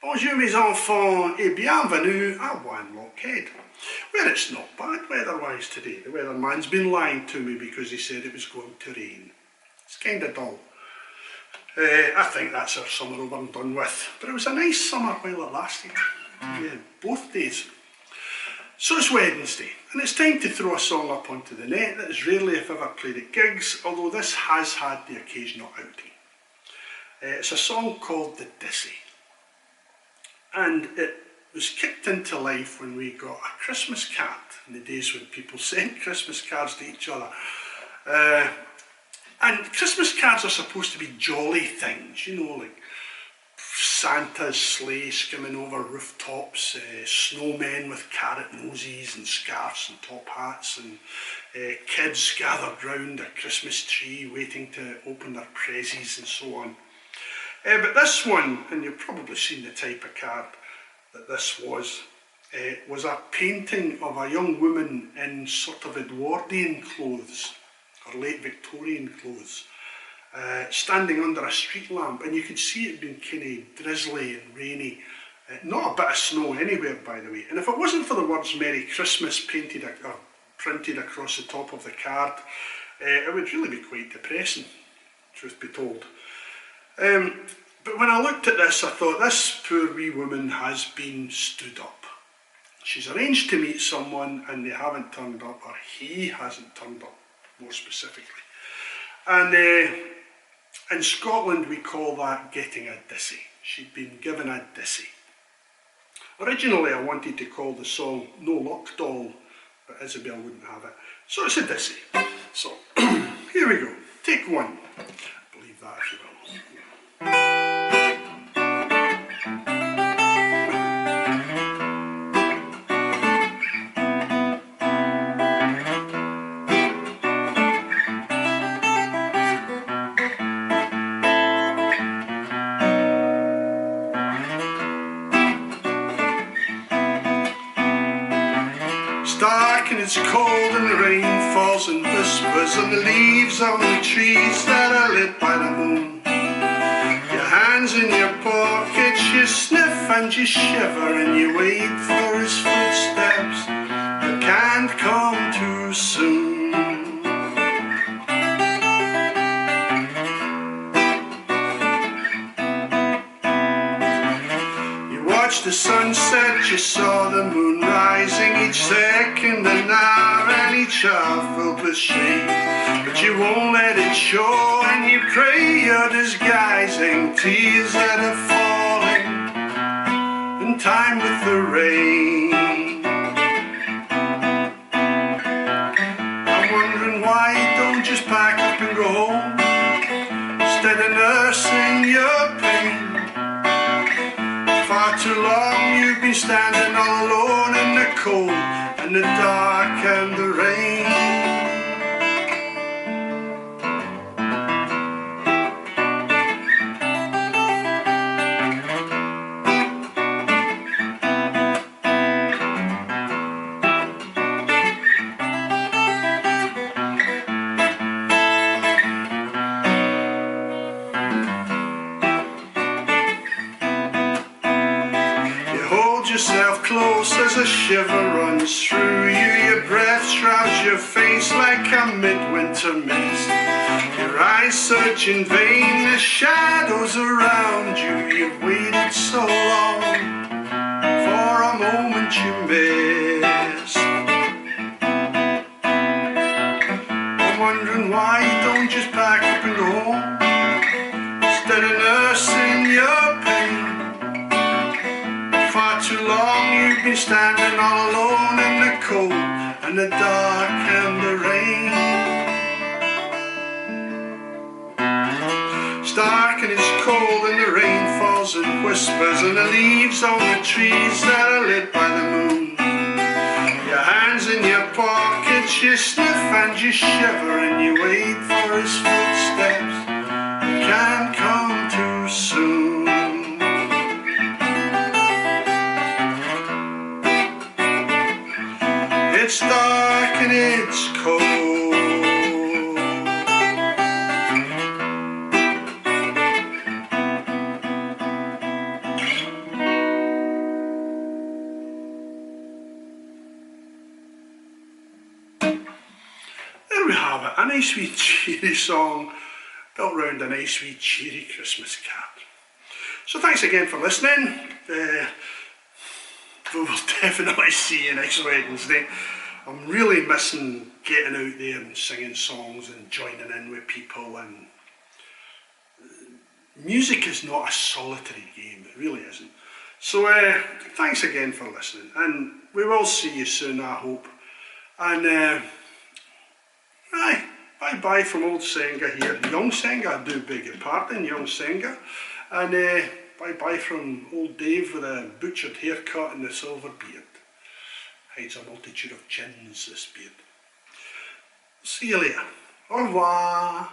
Bonjour mes enfants et bienvenue à Wanlockhead, where it's not bad weather-wise today. The weatherman's been lying to me because he said it was going to rain. It's kind of dull. I think that's our summer over and done with, but it was a nice summer while it lasted. Yeah, both days. So it's Wednesday, and it's time to throw a song up onto the net that is rarely if ever played at gigs, although this has had the occasional outing. It's a song called the Dissy. And it was kicked into life when we got a Christmas card, in the days when people sent Christmas cards to each other. And Christmas cards are supposed to be jolly things, you know, like Santa's sleigh skimming over rooftops, snowmen with carrot noses and scarves and top hats, and kids gathered round a Christmas tree waiting to open their prezzies and so on. But this one, and you've probably seen the type of card that this was a painting of a young woman in sort of Edwardian clothes, or late Victorian clothes, standing under a street lamp, and you could see it being kind of drizzly and rainy. Not a bit of snow anywhere, by the way. And if it wasn't for the words Merry Christmas painted or printed across the top of the card, it would really be quite depressing, truth be told. But when I looked at this, I thought, this poor wee woman has been stood up. She's arranged to meet someone and they haven't turned up, or he hasn't turned up, more specifically. And in Scotland we call that getting a dissy. She'd been given a dissy. Originally I wanted to call the song No Luck Doll, but Isabel wouldn't have it. So it's a dissy. So here we go, take one. Believe that if you will. It's dark and it's cold and the rain falls and whispers on the leaves on the trees that are lit by the moon. Your hands in your pockets, you sniff and you shiver and you wait for his footsteps that can't come too soon. You watched the sunset, you saw the moon rising each second and hour and each hour filled with shade. But you won't let it show and you pray you're disguising tears that are falling in time with the rain. I'm wondering why you don't just pack up and go home instead of nursing your pain. Far too long you've been standing all alone in the cold and the dark and the rain. Yourself close as a shiver runs through you. Your breath shrouds your face like a midwinter mist. Your eyes search in vain the shadows around you. You've waited so long for a moment you missed. I'm wondering why you don't just pack up and go home instead of nursing your pain. Far too long you've been standing all alone in the cold and the dark and the rain. It's dark and it's cold and the rain falls and whispers and the leaves on the trees that are lit by the moon. Your hands in your pockets, you sniff and you shiver and you wait for his footsteps that can't come too soon. It's dark and it's cold. a nice wee cheery song built around a nice wee cheery Christmas cat. So thanks again for listening. We will definitely see you next Wednesday. I'm really missing getting out there and singing songs and joining in with people, and music is not a solitary game, it really isn't. So thanks again for listening, and we will see you soon, I hope. And bye bye from old Senga here, young Senga, I do beg your pardon, young Senga. And bye bye from old Dave with a butchered haircut and the silver beard. Hides a multitude of chins, this beard. See you later. Au revoir.